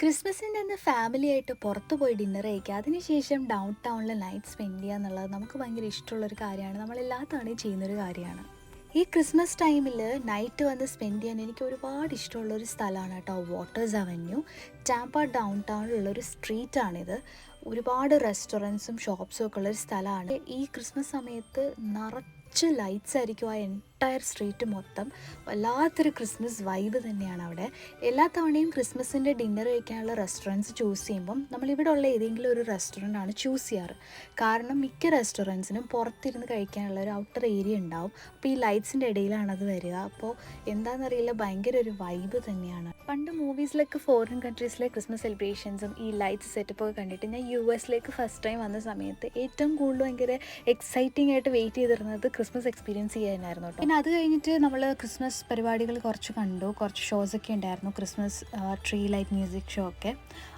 ക്രിസ്മസിൻ്റെ അന്ന് ഫാമിലിയായിട്ട് പുറത്ത് പോയി ഡിന്നർ കഴിക്കുക, അതിനുശേഷം ഡൗൺ ടൗണിൽ നൈറ്റ് സ്പെൻഡ് ചെയ്യുക എന്നുള്ളത് നമുക്ക് ഭയങ്കര ഇഷ്ടമുള്ളൊരു കാര്യമാണ്. നമ്മളെല്ലാ തവണയും ചെയ്യുന്നൊരു കാര്യമാണ്. ഈ ക്രിസ്മസ് ടൈമിൽ നൈറ്റ് വന്ന് സ്പെൻഡ് ചെയ്യാൻ എനിക്ക് ഒരുപാട് ഇഷ്ടമുള്ളൊരു സ്ഥലമാണ് കേട്ടോ വാട്ടേഴ്സ് അവന്യൂ. Tampa down ടൗണിലുള്ളൊരു സ്ട്രീറ്റാണിത്. ഒരുപാട് റെസ്റ്റോറൻറ്റ്സും ഷോപ്സും ഒക്കെ ഉള്ളൊരു സ്ഥലമാണ്. ഈ ക്രിസ്മസ് സമയത്ത് നിറച്ച് ലൈറ്റ്സ് ആയിരിക്കും ആ എൻറ്റയർ സ്ട്രീറ്റ് മൊത്തം. വല്ലാത്തൊരു ക്രിസ്മസ് വൈബ് തന്നെയാണ് അവിടെ. എല്ലാ തവണയും ക്രിസ്മസിൻ്റെ ഡിന്നർ കഴിക്കാനുള്ള റെസ്റ്റോറൻറ്റ്സ് ചൂസ് ചെയ്യുമ്പം നമ്മളിവിടെ ഉള്ള ഏതെങ്കിലും ഒരു റെസ്റ്റോറൻ്റ് ആണ് ചൂസ് ചെയ്യാറ്. കാരണം മിക്ക റെസ്റ്റോറൻറ്റ്സിനും പുറത്തിരുന്ന് കഴിക്കാനുള്ള ഒരു ഔട്ടർ ഏരിയ ഉണ്ടാവും. അപ്പോൾ ഈ ലൈറ്റ്സിൻ്റെ ഇടയിലാണത് വരിക. അപ്പോൾ എന്താണെന്നറിയില്ല, ഭയങ്കര ഒരു വൈബ് തന്നെയാണ്. പണ്ട് മൂവീസിലൊക്കെ ഫോറിൻ കൺട്രീസിലെ ക്രിസ്മസ് സെലിബ്രേഷൻസും ഈ ലൈറ്റ്സ് സെറ്റപ്പൊക്കെ കണ്ടിട്ട് ഞാൻ US ഫസ്റ്റ് ടൈം വന്ന സമയത്ത് ഏറ്റവും കൂടുതൽ ഭയങ്കര എക്സൈറ്റിംഗ് ആയിട്ട് വെയിറ്റ് ചെയ്തിരുന്നത് ക്രിസ്മസ് എക്സ്പീരിയൻസ് ചെയ്യാനായിരുന്നു കേട്ടോ. പിന്നെ അത് കഴിഞ്ഞിട്ട് നമ്മൾ ക്രിസ്മസ് പരിപാടികൾ കുറച്ച് കണ്ടു. കുറച്ച് ഷോസൊക്കെ ഉണ്ടായിരുന്നു, Christmas tree light music show ഒക്കെ.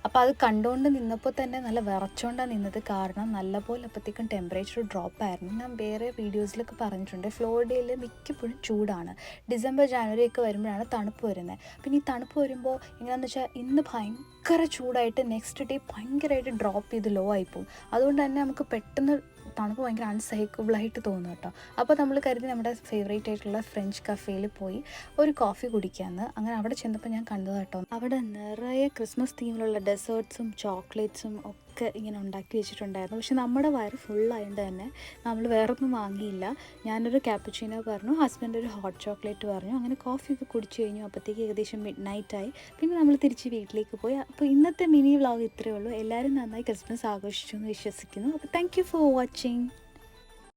അപ്പോൾ അത് കണ്ടുകൊണ്ട് നിന്നപ്പോൾ തന്നെ നല്ല വിറച്ചുകൊണ്ടാണ് നിന്നത്. കാരണം നല്ലപോലെ അപ്പോഴത്തേക്കും ടെമ്പറേച്ചർ ഡ്രോപ്പ് ആയിരുന്നു. ഞാൻ വേറെ വീഡിയോസിലൊക്കെ പറഞ്ഞിട്ടുണ്ട്, ഫ്ലോറിഡയിൽ മിക്കപ്പോഴും ചൂടാണ്. ഡിസംബർ ജനുവരി ഒക്കെ വരുമ്പോഴാണ് തണുപ്പ് വരുന്നത്. പിന്നെ ഈ തണുപ്പ് വരുമ്പോൾ എങ്ങനെയാണെന്ന് വെച്ചാൽ ഇന്ന് ഭയങ്കര ചൂടായിട്ട് നെക്സ്റ്റ് ഡേ ഭയങ്കരമായിട്ട് ഡ്രോപ്പ് ചെയ്ത് ലോ ആയിപ്പോവും. അതുകൊണ്ട് തന്നെ നമുക്ക് പെട്ടെന്ന് തണുപ്പ് ഭയങ്കര അൺസൈക്കബിളായിട്ട് തോന്നും കേട്ടോ. അപ്പോൾ നമ്മൾ കരുതി നമ്മുടെ ഫേവറേറ്റ് ആയിട്ടുള്ള ഫ്രഞ്ച് കഫേയിൽ പോയി ഒരു കോഫി കുടിക്കാമെന്ന്. അങ്ങനെ അവിടെ ചെന്നപ്പോൾ ഞാൻ കണ്ടത് കേട്ടോ, അവിടെ നിറയെ ക്രിസ്മസ് തീമിലുള്ള ഡെസേർട്ട്സും ചോക്ലേറ്റ്സും ഒക്കെ ഇങ്ങനെ ഉണ്ടാക്കി വെച്ചിട്ടുണ്ടായിരുന്നു. പക്ഷെ നമ്മുടെ വയറ് ഫുള്ളായതുകൊണ്ട് തന്നെ നമ്മൾ വേറൊന്നും വാങ്ങിയില്ല. ഞാനൊരു ക്യാപ്പുച്ചീനോ പറഞ്ഞു, ഹസ്ബൻഡ് ഒരു ഹോട്ട് ചോക്ലേറ്റ് പറഞ്ഞു. അങ്ങനെ കോഫിയൊക്കെ കുടിച്ചു കഴിഞ്ഞു. അപ്പോഴത്തേക്ക് ഏകദേശം മിഡ് നൈറ്റായി. പിന്നെ നമ്മൾ തിരിച്ച് വീട്ടിലേക്ക് പോയി. അപ്പോൾ ഇന്നത്തെ മിനി വ്ളോഗ് ഇത്രയേ ഉള്ളൂ. എല്ലാവരും നന്നായി ക്രിസ്മസ് ആഘോഷിച്ചു എന്ന് വിശ്വസിക്കുന്നു. അപ്പോൾ താങ്ക് യു ഫോർ വാച്ചിങ്.